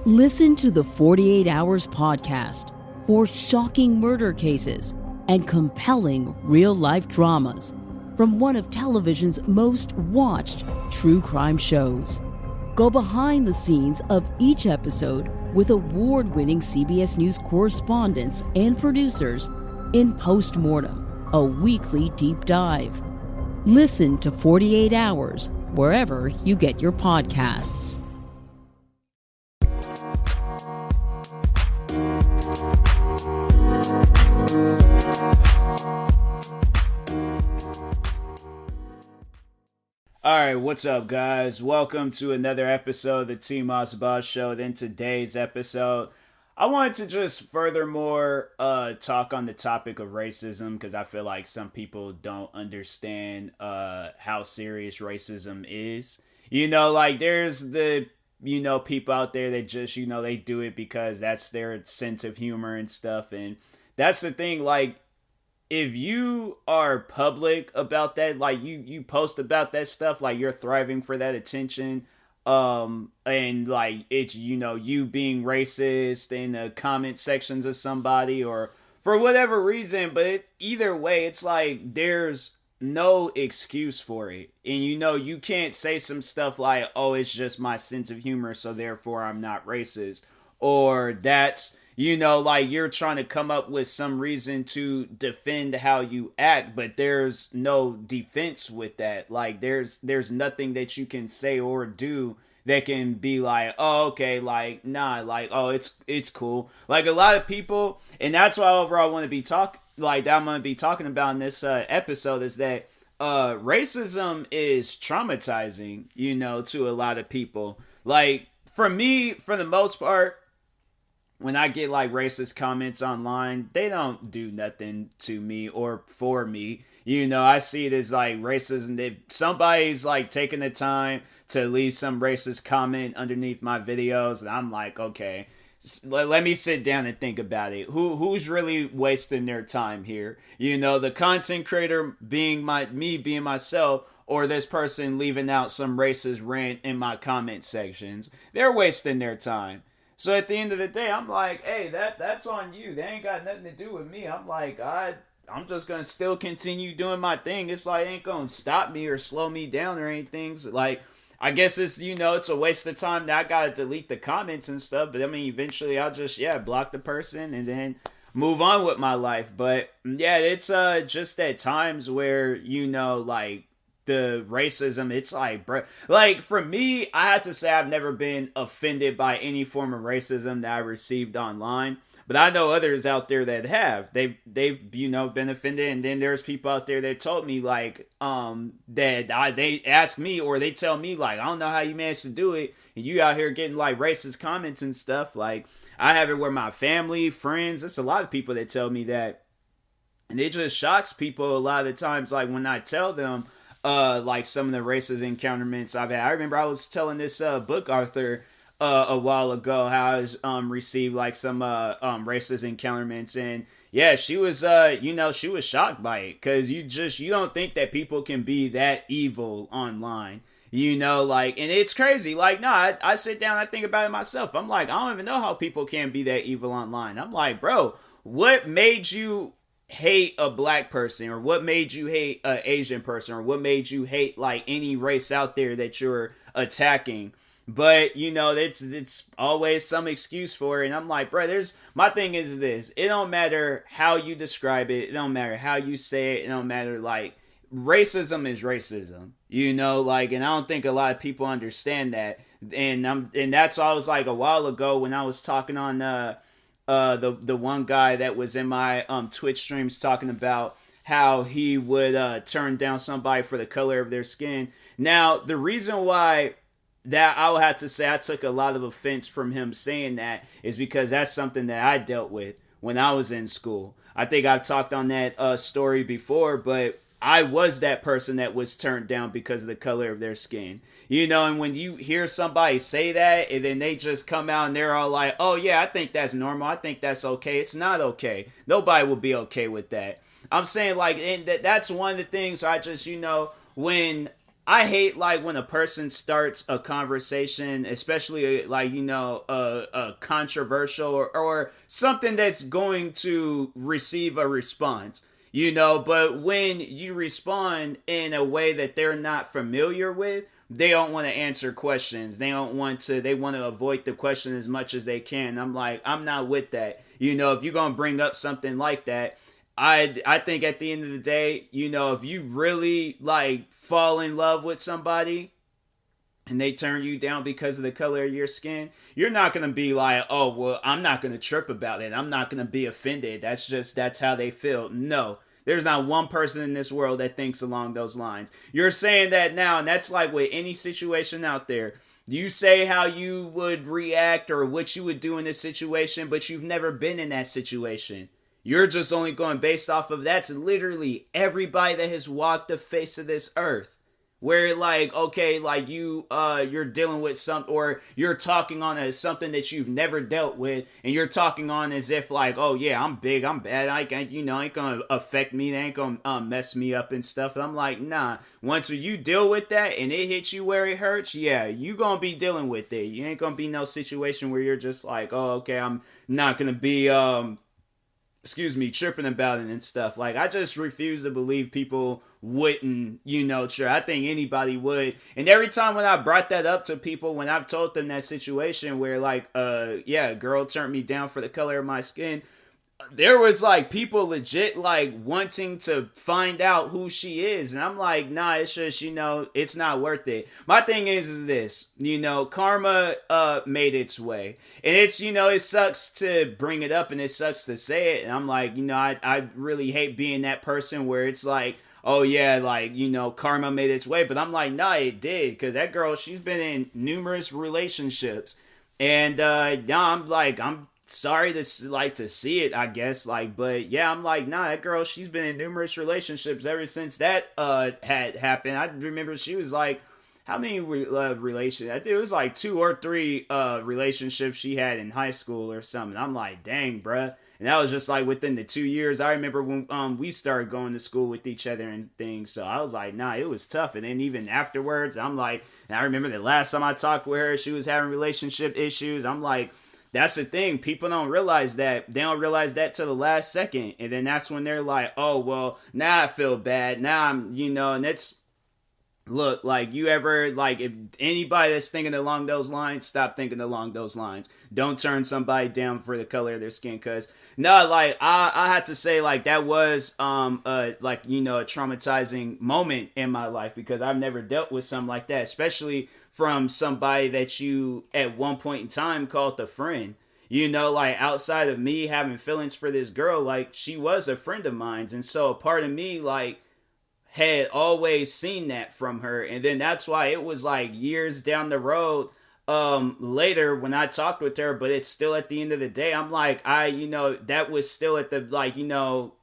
Listen to the 48 Hours podcast for shocking murder cases and compelling real-life dramas from one of television's most watched true crime shows. Go behind the scenes of each episode with award-winning CBS News correspondents and producers in Postmortem, a weekly deep dive. Listen to 48 Hours wherever you get your podcasts. Alright, what's up guys? Welcome to another episode of the TMossBoss show. In today's episode, I wanted to just furthermore talk on the topic of racism, because I feel like some people don't understand how serious racism is. You know, like there's the, people out there that just, they do it because that's their sense of humor and stuff. And that's the thing, like, if you are public about that, like you post about that stuff, like you're thriving for that attention, and like it's, you being racist in the comment sections of somebody or for whatever reason, but either way, it's like there's no excuse for it. And you can't say some stuff like, oh, it's just my sense of humor, so therefore I'm not racist. Or that's, like you're trying to come up with some reason to defend how you act, but there's no defense with that. Like there's nothing that you can say or do that can be like, oh, okay, like, nah, like, oh, it's cool. Like a lot of people, and that's why overall I want to be I'm going to be talking about in this episode, is that racism is traumatizing, to a lot of people. Like for me, for the most part, when I get like racist comments online, they don't do nothing to me or for me. I see it as like racism. If somebody's like taking the time to leave some racist comment underneath my videos, and I'm like, okay, let me sit down and think about it. Who's really wasting their time here? The content creator being me being myself, or this person leaving out some racist rant in my comment sections. They're wasting their time. So at the end of the day, I'm like, hey, that's on you. They ain't got nothing to do with me. I'm like, I'm just going to still continue doing my thing. It's like, it ain't going to stop me or slow me down or anything. So like, I guess it's, it's a waste of time that I got to delete the comments and stuff. But I mean, eventually I'll just, block the person and then move on with my life. But yeah, it's just at times where, like, the racism, it's like, bro, like for me, I have to say I've never been offended by any form of racism that I received online, but I know others out there that have. They've been offended, and then there's people out there that told me like they ask me, or they tell me like, I don't know how you managed to do it, and you out here getting like racist comments and stuff. Like I have it where my family, friends, it's a lot of people that tell me that, and it just shocks people a lot of the times, like when I tell them like some of the racist encounterments I've had. I remember I was telling this book author a while ago how I received like some racist encounterments, and yeah, she was she was shocked by it, because you don't think that people can be that evil online. Like, and it's crazy. Like, nah, I sit down, I think about it myself. I'm like, I don't even know how people can be that evil online. I'm like, bro, what made you hate a black person, or what made you hate an Asian person, or what made you hate like any race out there that you're attacking? But it's always some excuse for it, and I'm like, bro, my thing is this: it don't matter how you describe it, it don't matter how you say it, it don't matter, like, racism is racism, like, and I don't think a lot of people understand that. And that's always like a while ago when I was talking on the one guy that was in my Twitch streams talking about how he would turn down somebody for the color of their skin. Now, the reason why that I would have to say I took a lot of offense from him saying that is because that's something that I dealt with when I was in school. I think I've talked on that story before, but I was that person that was turned down because of the color of their skin. And when you hear somebody say that, and then they just come out and they're all like, oh yeah, I think that's normal, I think that's okay. It's not okay. Nobody will be okay with that. I'm saying, like, and that's one of the things I just, when I hate like when a person starts a conversation, especially like a controversial or something that's going to receive a response. But when you respond in a way that they're not familiar with, they don't want to answer questions. They want to avoid the question as much as they can. I'm like, I'm not with that. If you're going to bring up something like that, I think at the end of the day, if you really like fall in love with somebody and they turn you down because of the color of your skin, you're not going to be like, oh, well, I'm not going to trip about it. I'm not going to be offended. That's how they feel. No, there's not one person in this world that thinks along those lines. You're saying that now, and that's like with any situation out there. You say how you would react or what you would do in this situation, but you've never been in that situation. You're just only going based off of that's literally everybody that has walked the face of this earth. Where like, okay, like you're dealing with or you're talking on as something that you've never dealt with, and you're talking on as if like, oh yeah, I'm big, I'm bad, ain't gonna affect me, they ain't gonna mess me up and stuff. And I'm like, nah. Once you deal with that and it hits you where it hurts, yeah, you gonna be dealing with it. You ain't gonna be no situation where you're just like, oh okay, I'm not gonna be tripping about it and stuff. Like, I just refuse to believe people wouldn't, sure. I think anybody would. And every time when I brought that up to people, when I've told them that situation where, like, a girl turned me down for the color of my skin, there was like people legit like wanting to find out who she is, and I'm like, nah, it's just it's not worth it. My thing is this, karma made its way, and it's it sucks to bring it up and it sucks to say it, and I'm like, I really hate being that person where it's like, oh yeah, like karma made its way, but I'm like, nah, it did, because that girl, she's been in numerous relationships, and I'm sorry to see it, I guess, like, but yeah, I'm like, nah, that girl, she's been in numerous relationships ever since that had happened. I remember she was like, how many relationships? I think it was like 2 or 3 relationships she had in high school or something. I'm like, dang, bruh. And that was just like within the 2 years. I remember when we started going to school with each other and things. So I was like, nah, it was tough. And then even afterwards, I'm like, and I remember the last time I talked with her, she was having relationship issues. I'm like, that's the thing. People don't realize that. They don't realize that till the last second. And then that's when they're like, oh, well, now I feel bad. Now I'm, and it's, look, like, you ever, like, if anybody that's thinking along those lines, stop thinking along those lines. Don't turn somebody down for the color of their skin. Because, no, like, I had to say, like, that was, a traumatizing moment in my life, because I've never dealt with something like that, especially from somebody that you at one point in time called a friend. Like, outside of me having feelings for this girl, like, she was a friend of mine. And so a part of me, like, had always seen that from her. And then that's why it was like years down the road later when I talked with her, but it's still at the end of the day, I'm like, that was still at the, like,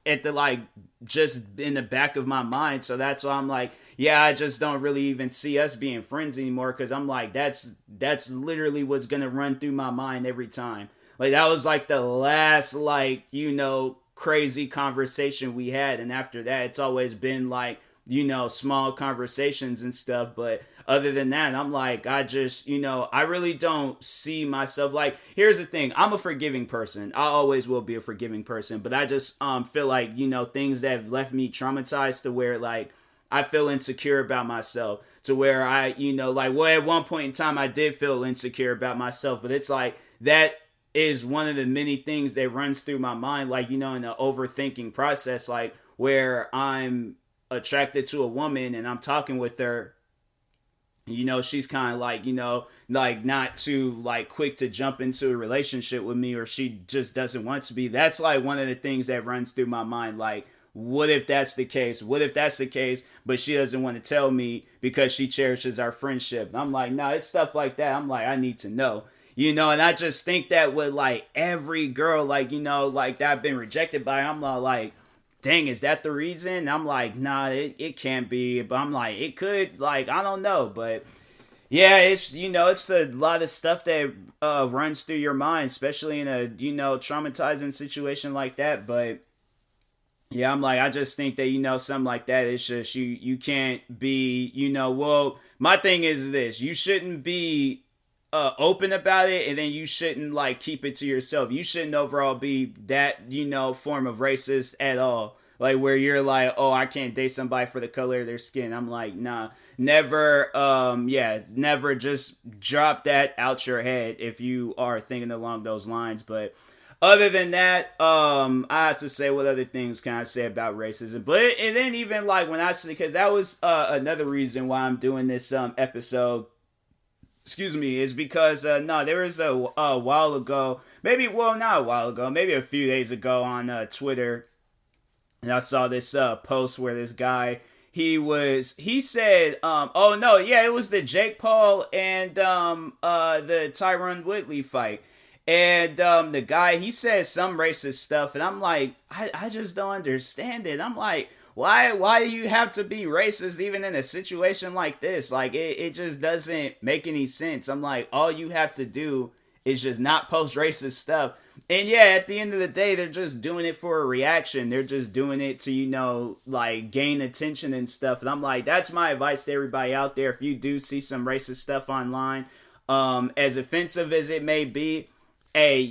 at the, like, just in the back of my mind. So that's why I'm like, yeah, I just don't really even see us being friends anymore, because I'm like, that's literally what's gonna run through my mind every time. Like, that was like the last, like, crazy conversation we had, and after that it's always been like, small conversations and stuff. But other than that, I'm like, I just, I really don't see myself. Like, here's the thing, I'm a forgiving person. I always will be a forgiving person, but I just feel like, things that have left me traumatized to where, like, I feel insecure about myself, to where I, at one point in time I did feel insecure about myself, but it's like, that is one of the many things that runs through my mind, like, in the overthinking process, like, where I'm attracted to a woman and I'm talking with her, she's kind of like, like, not too, like, quick to jump into a relationship with me, or she just doesn't want to be. That's like one of the things that runs through my mind, like, what if that's the case? What if that's the case, but she doesn't want to tell me because she cherishes our friendship? And I'm like, no, it's stuff like that. I'm like, I need to know. And I just think that with, like, every girl, like, like, that I've been rejected by, I'm like, dang, is that the reason? And I'm like, nah, it can't be. But I'm like, it could, like, I don't know. But yeah, it's, it's a lot of stuff that runs through your mind, especially in a, traumatizing situation like that. But Yeah, I'm like, I just think that, something like that, it's just, you can't be, well, my thing is this: you shouldn't be open about it, and then you shouldn't like keep it to yourself. You shouldn't overall be that, form of racist at all. Like where you're like, oh, I can't date somebody for the color of their skin. I'm like, nah, never, yeah, never just drop that out your head if you are thinking along those lines. But other than that, I have to say what other things can I say about racism. But and then even like when I say, because that was another reason why I'm doing this episode, excuse me, is because no, there was a while ago, maybe, well, not a while ago, maybe a few days ago on Twitter, and I saw this post where this guy, he said, oh no, yeah, it was the Jake Paul and the Tyron Woodley fight. And the guy, he says some racist stuff, and I'm like, I just don't understand it. I'm like, why do you have to be racist even in a situation like this? Like, it just doesn't make any sense. I'm like, all you have to do is just not post racist stuff. And yeah, at the end of the day, they're just doing it for a reaction. They're just doing it to, like gain attention and stuff. And I'm like, that's my advice to everybody out there. If you do see some racist stuff online, as offensive as it may be, hey,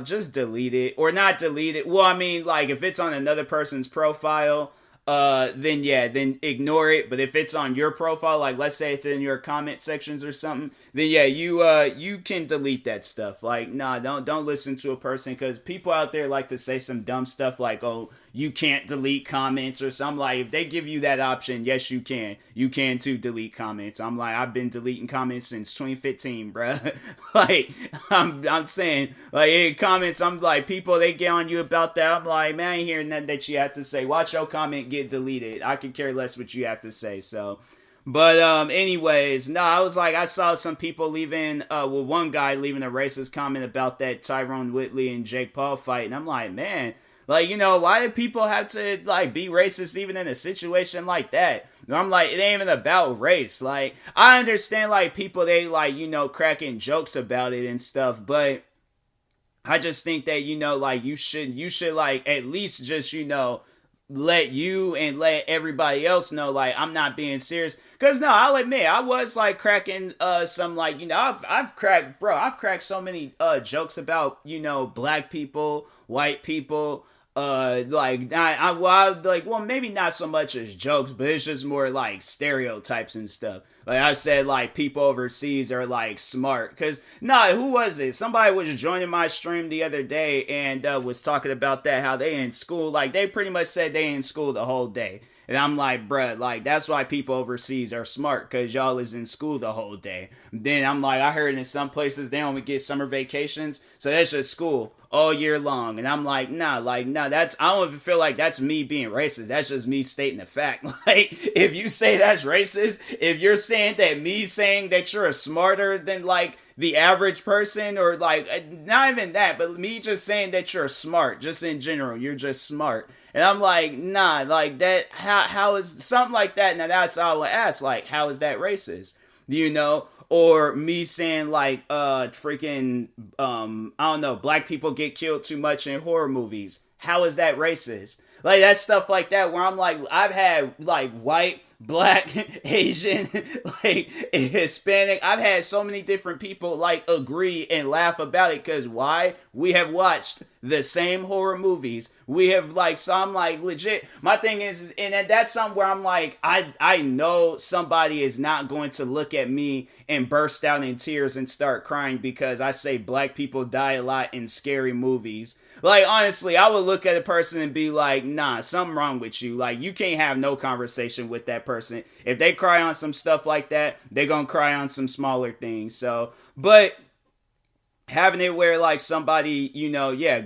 just delete it. Or not delete it. Well, I mean, like, if it's on another person's profile, then yeah, then ignore it. But if it's on your profile, like let's say it's in your comment sections or something, then yeah, you can delete that stuff. Like, nah, don't listen to a person, because people out there like to say some dumb stuff like, oh, you can't delete comments or something. Like, if they give you that option, yes, you can. You can too delete comments. I'm like, I've been deleting comments since 2015, bruh. Like, I'm saying, like, in comments, I'm like, people, they get on you about that. I'm like, man, I ain't hearing nothing that you have to say. Watch your comment get deleted. I could care less what you have to say. So, but anyways, no, I was like, I saw some people leaving, one guy leaving a racist comment about that Tyrone Whitley and Jake Paul fight, and I'm like, man, like, why do people have to, like, be racist even in a situation like that? I'm like, it ain't even about race. Like, I understand, like, people, they, like, cracking jokes about it and stuff, but I just think that, like, you should, like, at least just, let you and let everybody else know, like, I'm not being serious. Because, no, I'll admit, I was, like, cracking some, like, I've cracked so many jokes about, black people, white people, like, well, maybe not so much as jokes, but it's just more like stereotypes and stuff. Like, I said, like, people overseas are, like, smart. Because, who was it? Somebody was joining my stream the other day and was talking about that, how they in school. Like, they pretty much said they in school the whole day. And I'm like, bruh, like, that's why people overseas are smart, because y'all is in school the whole day. Then I'm like, I heard in some places they only get summer vacations, so that's just school all year long. And I'm like, nah, that's, I don't even feel like that's me being racist. That's just me stating the fact. Like, if you say that's racist, if you're saying that me saying that you're smarter than, like, the average person, or, like, not even that, but me just saying that you're smart, just in general, you're just smart. And I'm like, nah, like, that, how is something like that? Now, that's all I would ask, like, how is that racist? Or me saying, like, freaking, I don't know, black people get killed too much in horror movies. How is that racist? Like, that stuff like that, where I'm like, I've had, like, white, black, Asian, like, Hispanic. I've had so many different people, like, agree and laugh about it, because why? We have watched the same horror movies. We have, like, so I'm like, legit, my thing is, and that's something where I'm like, I know somebody is not going to look at me and burst out in tears and start crying because I say black people die a lot in scary movies. Like, honestly, I would look at a person and be like, nah, something wrong with you. Like, you can't have no conversation with that person. If they cry on some stuff like that, they're gonna cry on some smaller things. So, but having it where, like, somebody,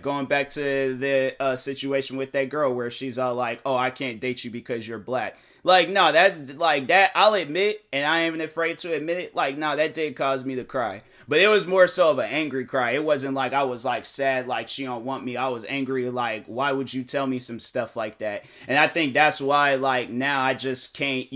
going back to the situation with that girl where she's all like, oh, I can't date you because you're black. Like, no, that's, like, that, I'll admit, and I ain't even afraid to admit it, like, no, that did cause me to cry. But it was more so of an angry cry. It wasn't like I was, like, sad, like, she don't want me. I was angry, like, why would you tell me some stuff like that? And I think that's why, like, now I just can't,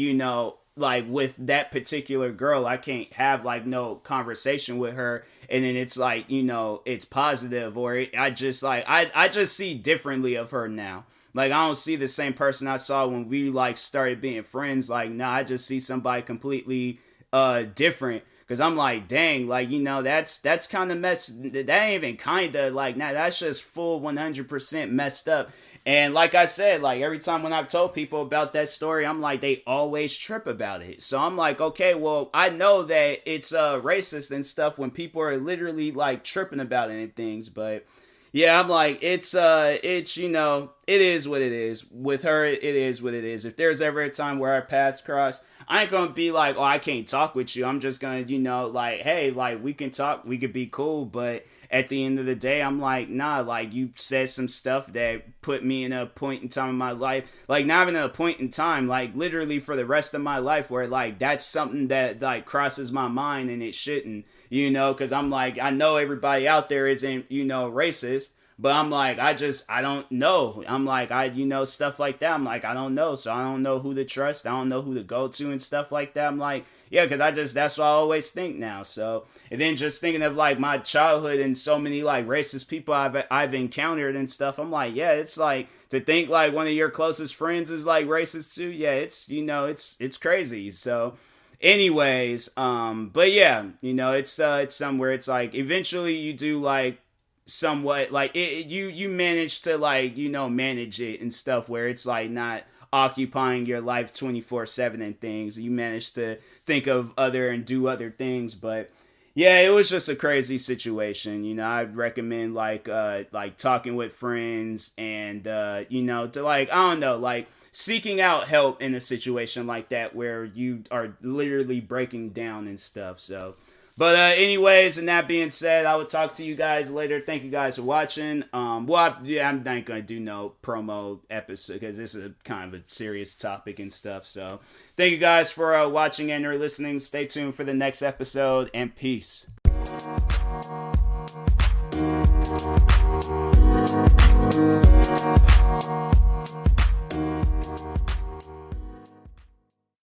like, with that particular girl, I can't have, like, no conversation with her, and then it's like, it's positive, or I just, like, I just see differently of her now. Like, I don't see the same person I saw when we like started being friends. Like, nah, I just see somebody completely different. Cause I'm like, dang, like, you know, that's kind of that ain't even kind of like, nah, that's just full 100% messed up. And like I said, like every time when I've told people about that story, I'm like, they always trip about it. So I'm like, okay, well, I know that it's racist and stuff when people are literally like tripping about it and things, but yeah, I'm like, it's you know, it is what it is. With her, it is what it is. If there's ever a time where our paths cross, I ain't gonna be like, oh, I can't talk with you. I'm just gonna, you know, like, hey, like, we can talk, we could be cool, but at the end of the day, I'm like, nah, like, you said some stuff that put me in a point in time in my life, like, not even a point in time, like, literally for the rest of my life, where, like, that's something that, like, crosses my mind, and it shouldn't, you know, because I'm like, I know everybody out there isn't, you know, racist, but I'm like, I don't know. I'm like, you know, stuff like that. I'm like, I don't know. So I don't know who to trust. I don't know who to go to and stuff like that. I'm like, yeah, because that's what I always think now. So, and then just thinking of like my childhood and so many like racist people I've encountered and stuff. I'm like, yeah, it's like to think like one of your closest friends is like racist too. Yeah, it's, you know, it's crazy. So, anyways, but yeah, you know, it's somewhere. It's like eventually you do like somewhat like you manage to like, you know, manage it and stuff where it's like not occupying your life 24/7 and things. You manage to think of other and do other things, but yeah, it was just a crazy situation. You know, I'd recommend like talking with friends and you know, to like, I don't know, like seeking out help in a situation like that where you are literally breaking down and stuff. So but anyways, and that being said, I will talk to you guys later. Thank you guys for watching. I'm not going to do no promo episode because this is kind of a serious topic and stuff. So thank you guys for watching and or listening. Stay tuned for the next episode, and peace.